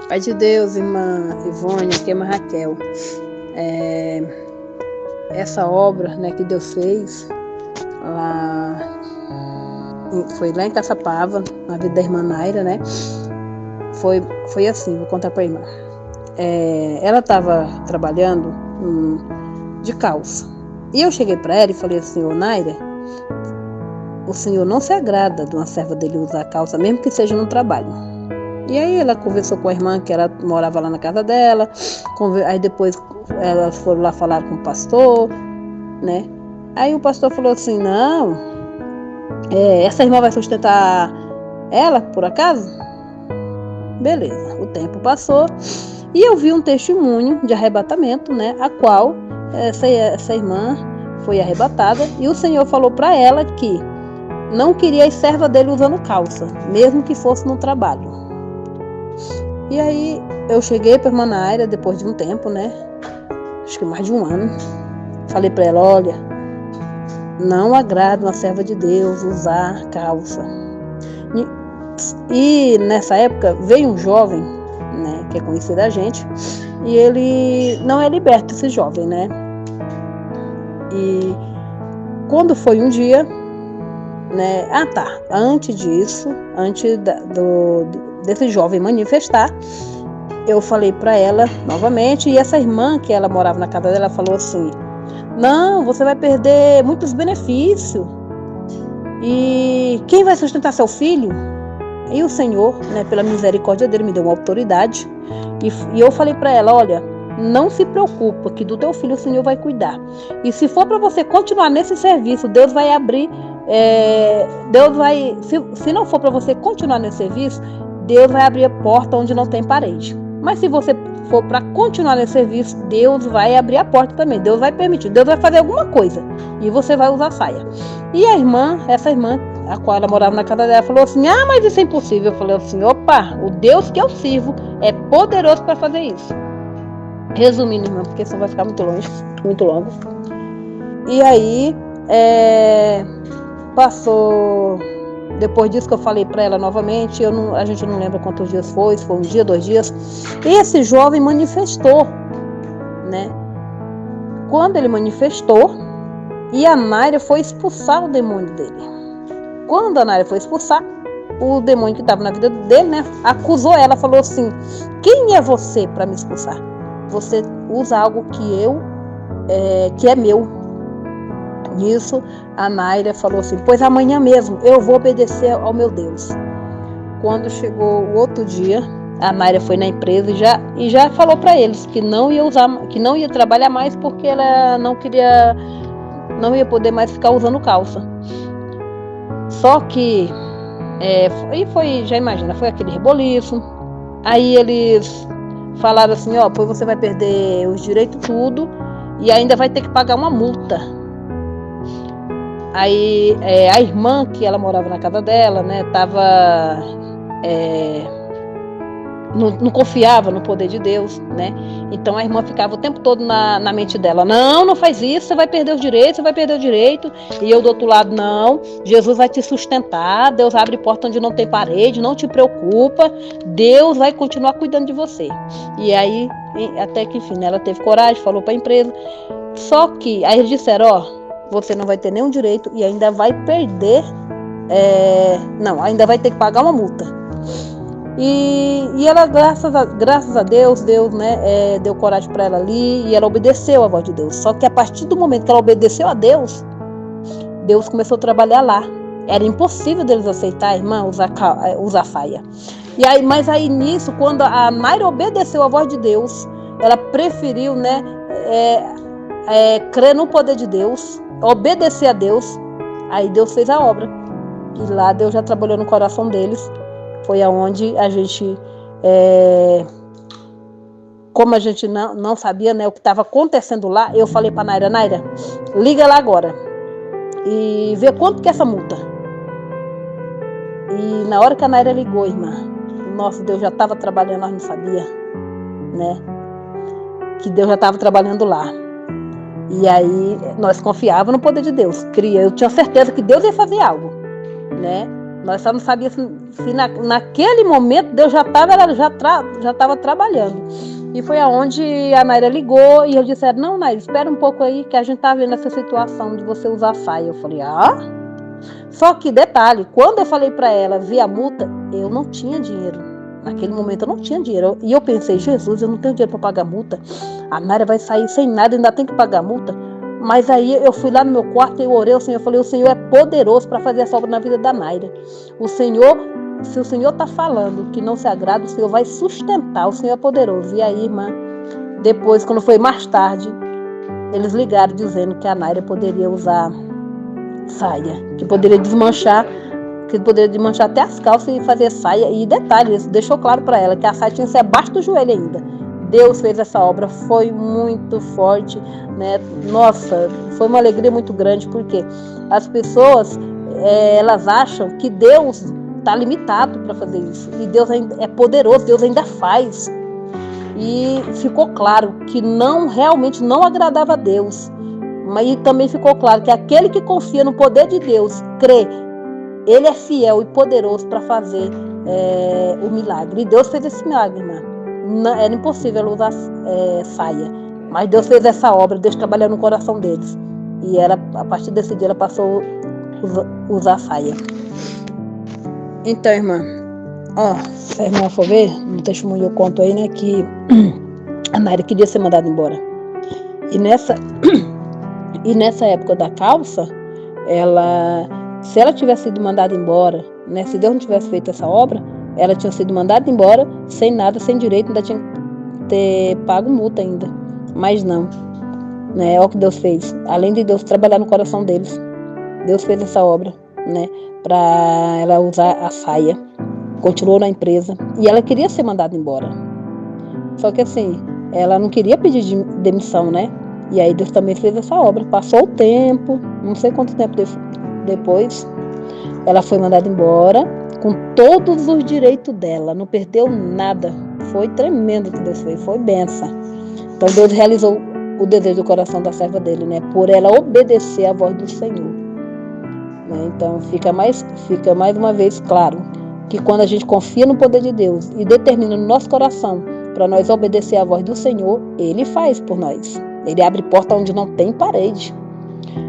Pai de Deus, irmã Ivone, aqui é a irmã Raquel. Essa obra, né, que Deus fez, lá, foi lá em Caçapava, na vida da irmã Naira, né? Foi assim, vou contar para a irmã. Ela estava trabalhando de calça. E eu cheguei para ela e falei assim: ô Naira, o Senhor não se agrada de uma serva dele usar calça, mesmo que seja no trabalho. E aí ela conversou com a irmã, que ela morava lá na casa dela. Aí depois elas foram lá falar com o pastor, né? Aí o pastor falou assim: não, essa irmã vai sustentar ela, por acaso? Beleza, o tempo passou e eu vi um testemunho de arrebatamento, né? A qual essa irmã foi arrebatada e o Senhor falou para ela que não queria a serva dele usando calça, mesmo que fosse no trabalho. E aí eu cheguei para a irmã Naira depois de um tempo, né? Acho que mais de um ano. Falei para ela: olha, não agrada uma serva de Deus usar calça. E nessa época veio um jovem, né, que é conhecido da gente, e ele não é liberto, esse jovem, né? E quando foi um dia, né? Antes disso, desse jovem manifestar, eu falei para ela novamente, e essa irmã que ela morava na casa dela falou assim: não, você vai perder muitos benefícios, e quem vai sustentar seu filho? E o Senhor, né, pela misericórdia dele, me deu uma autoridade, e eu falei para ela: olha, não se preocupa, que do teu filho o Senhor vai cuidar, e se for para você continuar nesse serviço, Deus vai abrir, se não for para você continuar nesse serviço, Deus vai abrir a porta onde não tem parede. Mas se você for para continuar nesse serviço, Deus vai abrir a porta também. Deus vai permitir, Deus vai fazer alguma coisa e você vai usar saia. E essa irmã, a qual ela morava na casa dela, falou assim: ah, mas isso é impossível. Eu falei assim: opa, o Deus que eu sirvo é poderoso para fazer isso. Resumindo, irmã, porque senão vai ficar muito longo. E aí, passou. Depois disso que eu falei para ela novamente, a gente não lembra quantos dias foi, se foi um dia, 2 dias. Esse jovem manifestou, né? Quando ele manifestou, e a Naira foi expulsar o demônio dele. Quando a Naira foi expulsar, o demônio que estava na vida dele, né, acusou ela, falou assim: quem é você para me expulsar? Você usa algo que é meu. Nisso, a Naira falou assim: pois amanhã mesmo eu vou obedecer ao meu Deus. Quando chegou o outro dia, a Naira foi na empresa e já falou para eles que não ia trabalhar mais, porque ela não ia poder mais ficar usando calça. Só que já imagina, foi aquele reboliço. Aí eles falaram assim: ó, pois você vai perder os direitos tudo e ainda vai ter que pagar uma multa. Aí a irmã, que ela morava na casa dela, né, não confiava no poder de Deus, né? Então a irmã ficava o tempo todo na mente dela: não faz isso, você vai perder os direitos. E eu do outro lado: não, Jesus vai te sustentar, Deus abre porta onde não tem parede, não te preocupa, Deus vai continuar cuidando de você. E aí, até que enfim, ela teve coragem, falou para a empresa. Só que aí eles disseram: ó, você não vai ter nenhum direito e ainda vai perder, ainda vai ter que pagar uma multa. E ela, graças a Deus, né, deu coragem para ela ali, e ela obedeceu a voz de Deus. Só que a partir do momento que ela obedeceu a Deus, Deus começou a trabalhar lá. Era impossível deles aceitar a irmã usar saia. Mas aí nisso, quando a Naira obedeceu a voz de Deus, ela preferiu, né, crer no poder de Deus, obedecer a Deus. Aí Deus fez a obra, e lá Deus já trabalhou no coração deles. Foi aonde a gente, como a gente não sabia, né, o que estava acontecendo lá, eu falei para Naira: liga lá agora e vê quanto que é essa multa. E na hora que a Naira ligou, irmã, nossa, Deus já estava trabalhando, nós não sabia, né, que Deus já estava trabalhando lá. E aí nós confiávamos no poder de Deus, eu tinha certeza que Deus ia fazer algo, né? Nós só não sabíamos se naquele momento Deus ela já estava trabalhando. E foi aonde a Naira ligou e eu disse, não, Naira, espera um pouco aí que a gente tá vendo essa situação de você usar saia. Eu falei, Só que detalhe, quando eu falei para ela ver a multa, eu não tinha dinheiro. Naquele momento eu não tinha dinheiro. E eu pensei, Jesus, eu não tenho dinheiro para pagar multa. A Naira vai sair sem nada, ainda tem que pagar multa. Mas aí eu fui lá no meu quarto e eu orei ao Senhor. Eu falei, o Senhor é poderoso para fazer essa obra na vida da Naira. O Senhor, se o Senhor está falando que não se agrada, o Senhor vai sustentar. O Senhor é poderoso. E aí, irmã, depois, quando foi mais tarde, eles ligaram dizendo que a Naira poderia usar saia, que poderia desmanchar até as calças e fazer saia. E detalhe, isso deixou claro para ela que a saia tinha que ser abaixo do joelho ainda. Deus fez essa obra, foi muito forte, né? Nossa, foi uma alegria muito grande, porque as pessoas, elas acham que Deus está limitado para fazer isso. E Deus ainda é poderoso, Deus ainda faz. E ficou claro que realmente não agradava a Deus. Mas também ficou claro que aquele que confia no poder de Deus, crê, ele é fiel e poderoso para fazer o milagre. E Deus fez esse milagre, irmã. Não, era impossível usar saia. Mas Deus fez essa obra, Deus trabalhou no coração deles. E ela, a partir desse dia, ela passou a usar saia. Então, irmã, se a irmã for ver, no testemunho eu conto aí, né, que a Naira queria ser mandada embora. E nessa época da calça, se ela tivesse sido mandada embora, né, se Deus não tivesse feito essa obra, ela tinha sido mandada embora sem nada, sem direito, ainda tinha que ter pago multa ainda. Mas não, né, é o que Deus fez. Além de Deus trabalhar no coração deles, Deus fez essa obra, né, para ela usar a saia. Continuou na empresa e ela queria ser mandada embora. Só que assim, ela não queria pedir demissão, né? E aí Deus também fez essa obra. Passou o tempo, não sei quanto tempo depois, ela foi mandada embora com todos os direitos dela, não perdeu nada. Foi tremendo o que Deus fez, foi bênção. Então Deus realizou o desejo do coração da serva dele, né? Por ela obedecer à voz do Senhor. Né? Então fica mais uma vez claro que quando a gente confia no poder de Deus e determina no nosso coração para nós obedecer à voz do Senhor, Ele faz por nós. Ele abre porta onde não tem parede.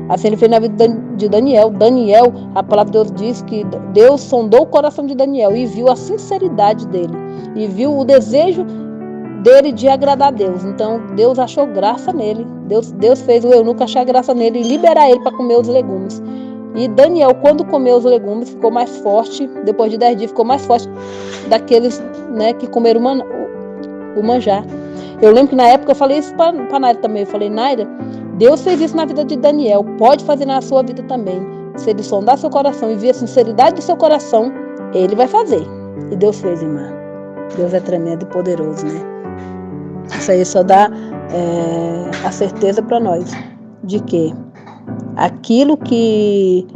Assim Ele fez na vida de Daniel. Daniel, a palavra de Deus diz que Deus sondou o coração de Daniel e viu a sinceridade dele. E viu o desejo dele de agradar a Deus. Então Deus achou graça nele. Deus fez o eunuco achar graça nele e liberar ele para comer os legumes. E Daniel, quando comeu os legumes, ficou mais forte. Depois de 10 dias, ficou mais forte daqueles, né, que comeram o manjar. Eu lembro que na época eu falei isso para Naira também. Eu falei, Naira, Deus fez isso na vida de Daniel. Pode fazer na sua vida também. Se Ele sondar seu coração e ver a sinceridade do seu coração, Ele vai fazer. E Deus fez, irmã. Deus é tremendo e poderoso, né? Isso aí só dá a certeza para nós de que aquilo que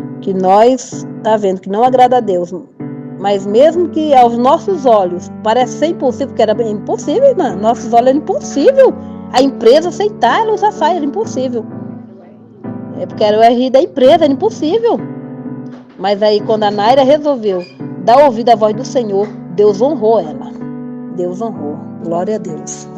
nós tá vendo que não agrada a Deus, mas mesmo que aos nossos olhos parece ser impossível, porque era impossível, irmã, nossos olhos era impossível a empresa aceitar ela usar saia, era impossível, porque era o RI da empresa, era impossível. Mas aí quando a Naira resolveu dar ouvido à voz do Senhor, Deus honrou ela, Deus honrou, glória a Deus.